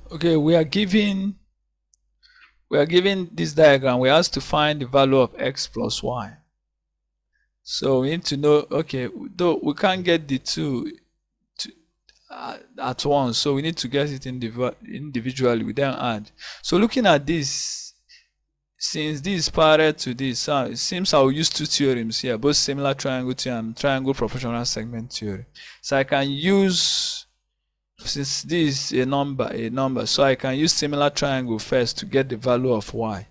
Okay, we are given this diagram. We asked to find the value of x plus y. So we need to know, okay, though we can't get the two at once, so we need to get it individually. We then add. So looking at this, since this is parallel to this, it seems I'll use two theorems here, both similar triangle theorem and triangle proportional segment theory. So I can use, since this is a number, so I can use similar triangle first to get the value of y.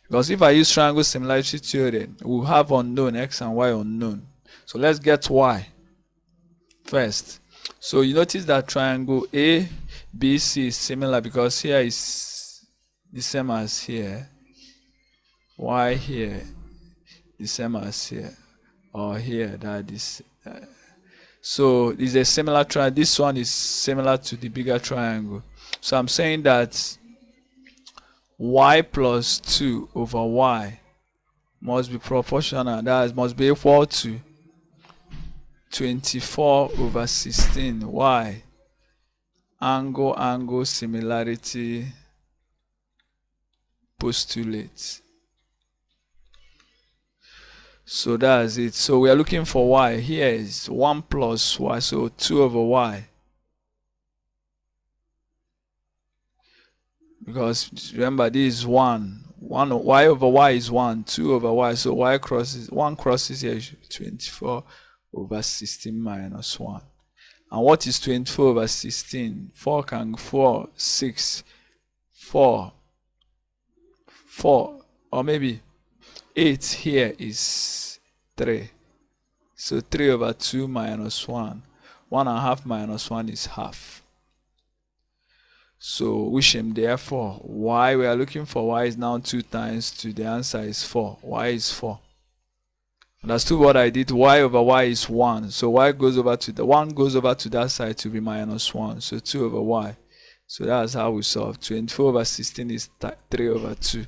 Because if I use triangle similarity theory, we'll have unknown x and y unknown. So let's get y first. So you notice that triangle ABC is similar because here is the same as here, y here the same as here, or here, that is so it's a similar triangle. This one is similar to the bigger triangle. So I'm saying that y plus 2 over y must be proportional, that is, must be equal to 24 over 16 y angle similarity postulate. So that's it. So we are looking for y. Here is 1 plus y, so 2 over y. Because remember, this is 1. Y over y is 1, 2 over y, so y crosses, 1 crosses here, 24 over 16 minus 1. And what is 24 over 16? 4, 6, 4, or maybe 8 here is 3. So 3 over 2 minus 1. 1.5 minus 1 is half. So therefore, y we are looking for, y is now 2 times 2. The answer is 4. Y is 4. Understood what I did? Y over y is 1. So y goes over to the 1 goes over to that side to be minus 1. So 2 over y. So that's how we solve. 24 over 16 is 3 over 2.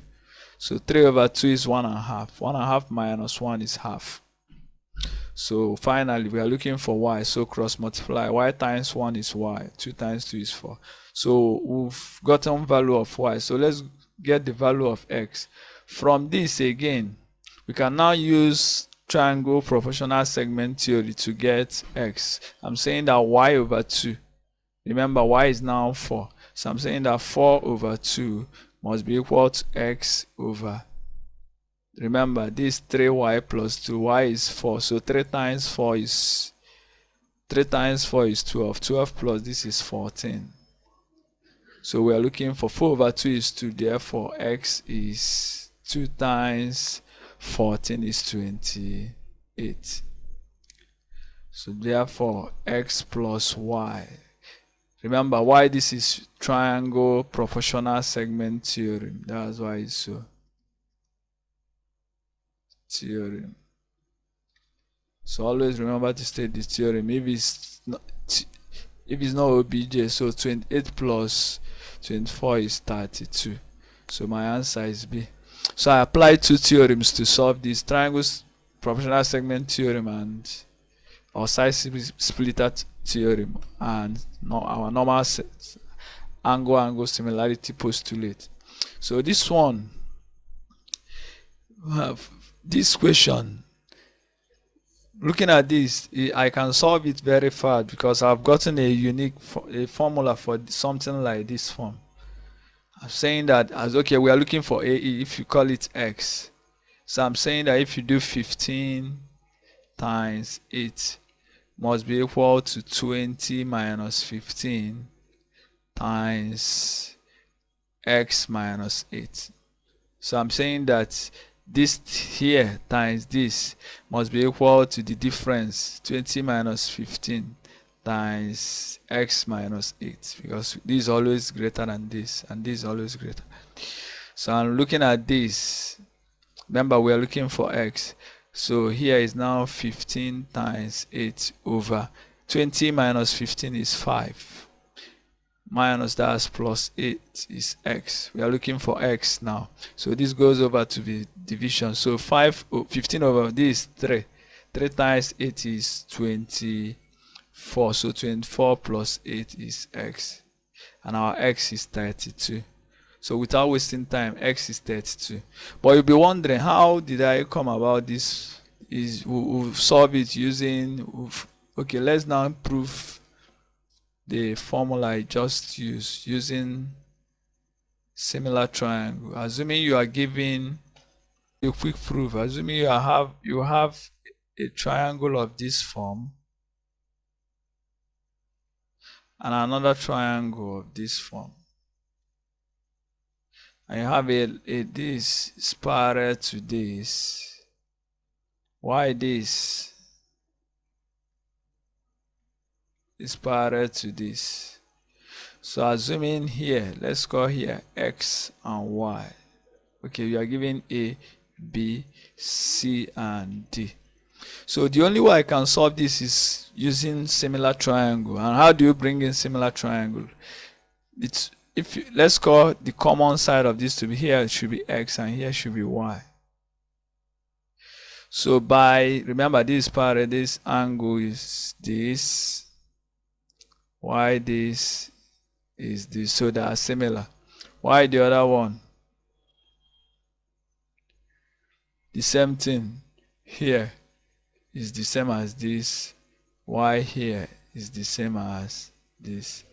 So 3 over 2 is 1.5. 1.5 minus 1 is half. So finally, we are looking for y. So cross multiply. Y times 1 is y. 2 times 2 is 4. So we've gotten value of y. So let's get the value of x. From this again, we can now use triangle proportional segment theory to get x. I'm saying that y over 2. Remember, y is now 4. So I'm saying that 4 over 2 must be equal to x over, remember, this 3y plus 2y is 4. So 3 times 4 is 12. 12 plus this is 14. So we are looking for 4 over 2 is 2. Therefore, x is 2 times 14 is 28. So therefore, x plus y. Remember why this is triangle proportional segment theorem. That's why it's so. Theorem. So always remember to state this theorem. If it's not OBJ, so 28 plus 24 is 32. So my answer is B. So I applied two theorems to solve this: triangle proportional segment theorem and our side splitter theorem, and our normal angle similarity postulate. So this one, this question, looking at this, I can solve it very fast because I've gotten a unique formula for something like this form. I'm saying that as, okay, we are looking for AE if you call it x. So I'm saying that if you do 15 times 8 must be equal to 20 minus 15 times x minus 8. So I'm saying that this here times this must be equal to the difference, 20 minus 15 times x minus 8, because this is always greater than this and this is always greater. So I'm looking at this. Remember, we are looking for x. So here is now 15 times 8 over 20 minus 15 is 5. Minus that plus 8 is x. We are looking for x now. So this goes over to the division. So 15 over this 3. 3 times 8 is 24. So 24 plus 8 is x. and our x is 32. So without wasting time, x is 32. But you'll be wondering, how did I come about this? We've solved it using, okay, let's now prove the formula I just used using similar triangle. Assuming you are given a quick proof, assuming you have a triangle of this form and another triangle of this form, and you have this is parallel to this. Why this is parallel to this? So assuming here, let's call here x and y. Okay, we are given A, B, C, and D. So the only way I can solve this is using similar triangle. And how do you bring in similar triangle? It's let's call the common side of this to be here, it should be x, and here should be y. So remember this part, this angle is this, y this is this, so they are similar. Why the other one? The same thing here is the same as this, y here is the same as this.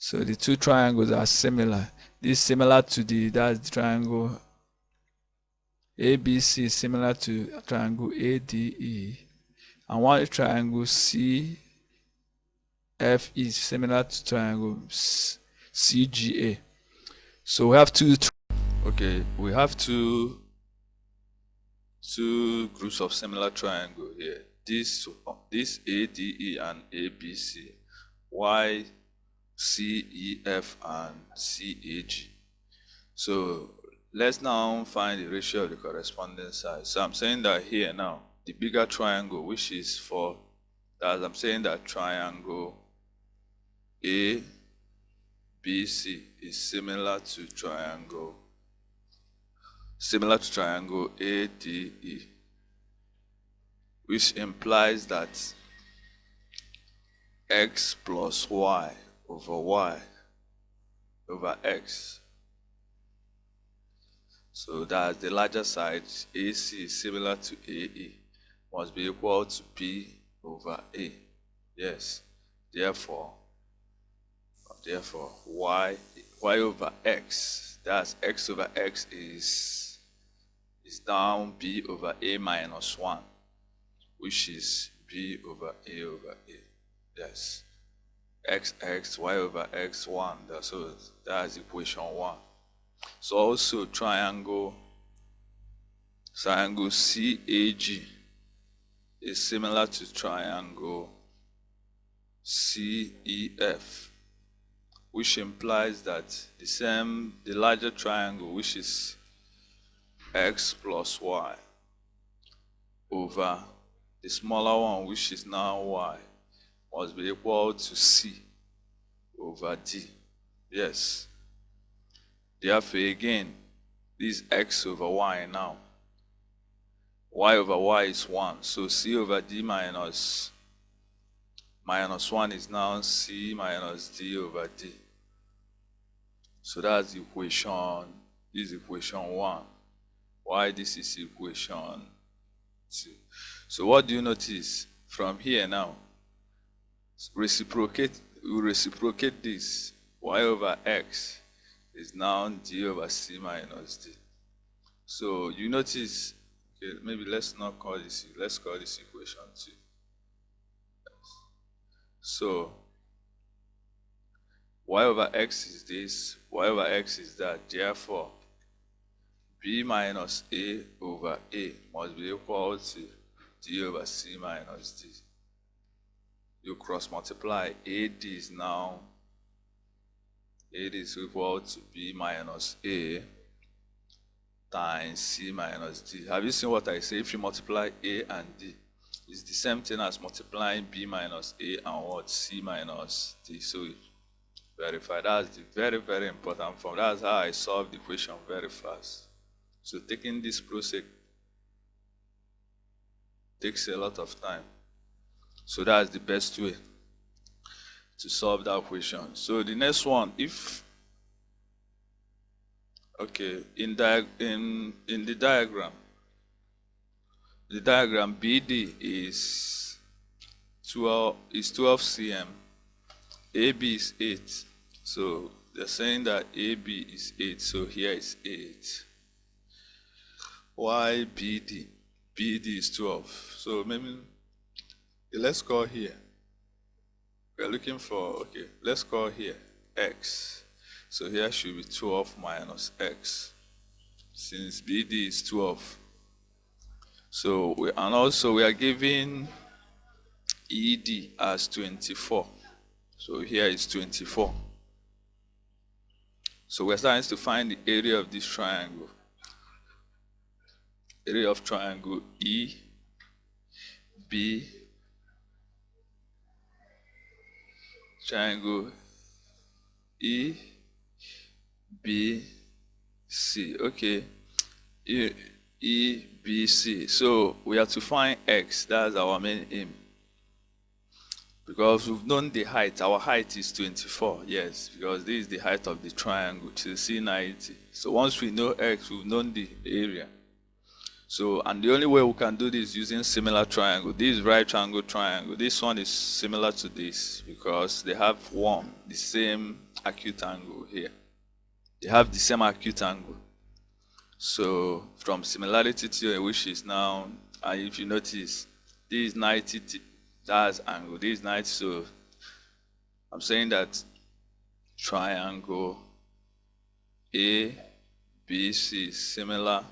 So the two triangles are similar. This is similar to that's the triangle ABC is similar to triangle ADE, and one triangle CFE is similar to triangle CGA. So we have we have two groups of similar triangle here. This ADE and ABC, Y, CEF and CAG. So let's now find the ratio of the corresponding sides. So I'm saying that here now, the bigger triangle, which is I'm saying that triangle ABC is similar to triangle ADE, which implies that x plus y over x. So that the larger side, AC, is similar to AE, must be equal to B over A. Yes. Therefore, y over x, that's x over x is down B over A minus 1, which is B over A over A. Yes. X, y over x, 1. That's equation 1. So also triangle CAG is similar to triangle CEF, which implies that the larger triangle, which is x plus y, over the smaller one, which is now y, must be equal to C over D. Yes. Therefore, again, this x over y now. Y over y is 1. So C over D minus 1 is now C minus D over D. So that's equation, this is equation 1. Why this is equation 2. So what do you notice from here now? We reciprocate this. Y over x is now D over C minus D. So you notice, okay, maybe let's not call this, let's call this equation 2. So y over x is this, y over x is that. Therefore, B minus A over A must be equal to D over C minus D. You cross multiply, AD is equal to B minus A times C minus D. Have you seen what I say? If you multiply A and D, it's the same thing as multiplying B minus A and what? C minus D. So verify. That's the very, very important form. That's how I solve the equation very fast. So taking this process takes a lot of time. So that's the best way to solve that question. So the next one, if okay, in the diagram, BD is 12 cm, AB is 8. So they're saying that AB is 8, so here is 8. Why BD? BD is 12. So maybe let's call here. We're looking for, okay, let's call here X. So here should be 12 minus X, since BD is 12. So and also we are giving ED as 24. So here is 24. So we're starting to find the area of this triangle. Area of triangle EB, triangle EBC. Okay, EBC. So we have to find X. That's our main aim. Because we've known the height. Our height is 24. Yes, because this is the height of the triangle, which is C90. So once we know X, we've known the area. So, and the only way we can do this is using similar triangle. This is right triangle triangle. This one is similar to this because they have the same acute angle here. They have the same acute angle. So from similarity theory, which is now, and if you notice, this is 90, that's angle, this is 90. So I'm saying that triangle ABC is similar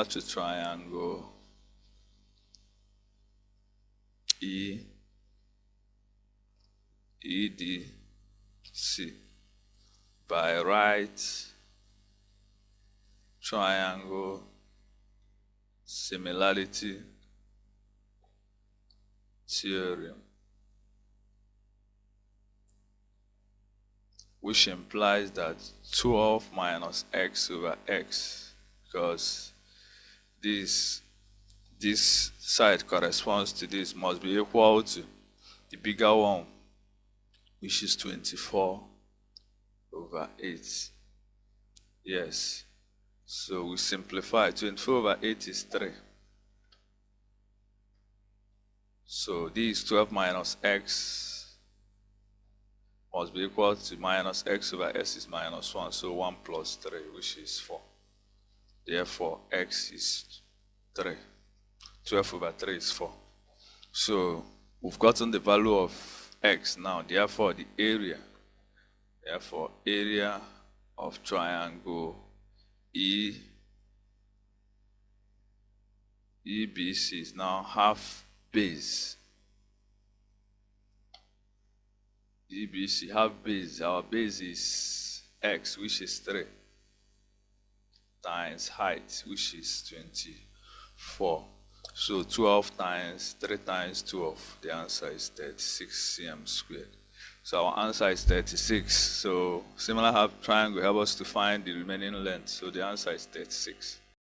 to triangle EDC by right triangle similarity theorem, which implies that 12 minus X over X, because this side corresponds to this, must be equal to the bigger one, which is 24 over 8. Yes. So we simplify. 24 over 8 is 3. So this 12 minus X must be equal to minus X over S is minus 1. So 1 plus 3, which is 4. Therefore, X is 3. 12 over 3 is 4. So we've gotten the value of X now. Therefore, the area. Therefore, area of triangle EBC is now half base. EBC half base. Our base is X, which is 3, times height, which is 24. So 12 times 3 times 12, the answer is 36 cm squared. So our answer is 36. So similar half triangle help us to find the remaining length. So the answer is 36.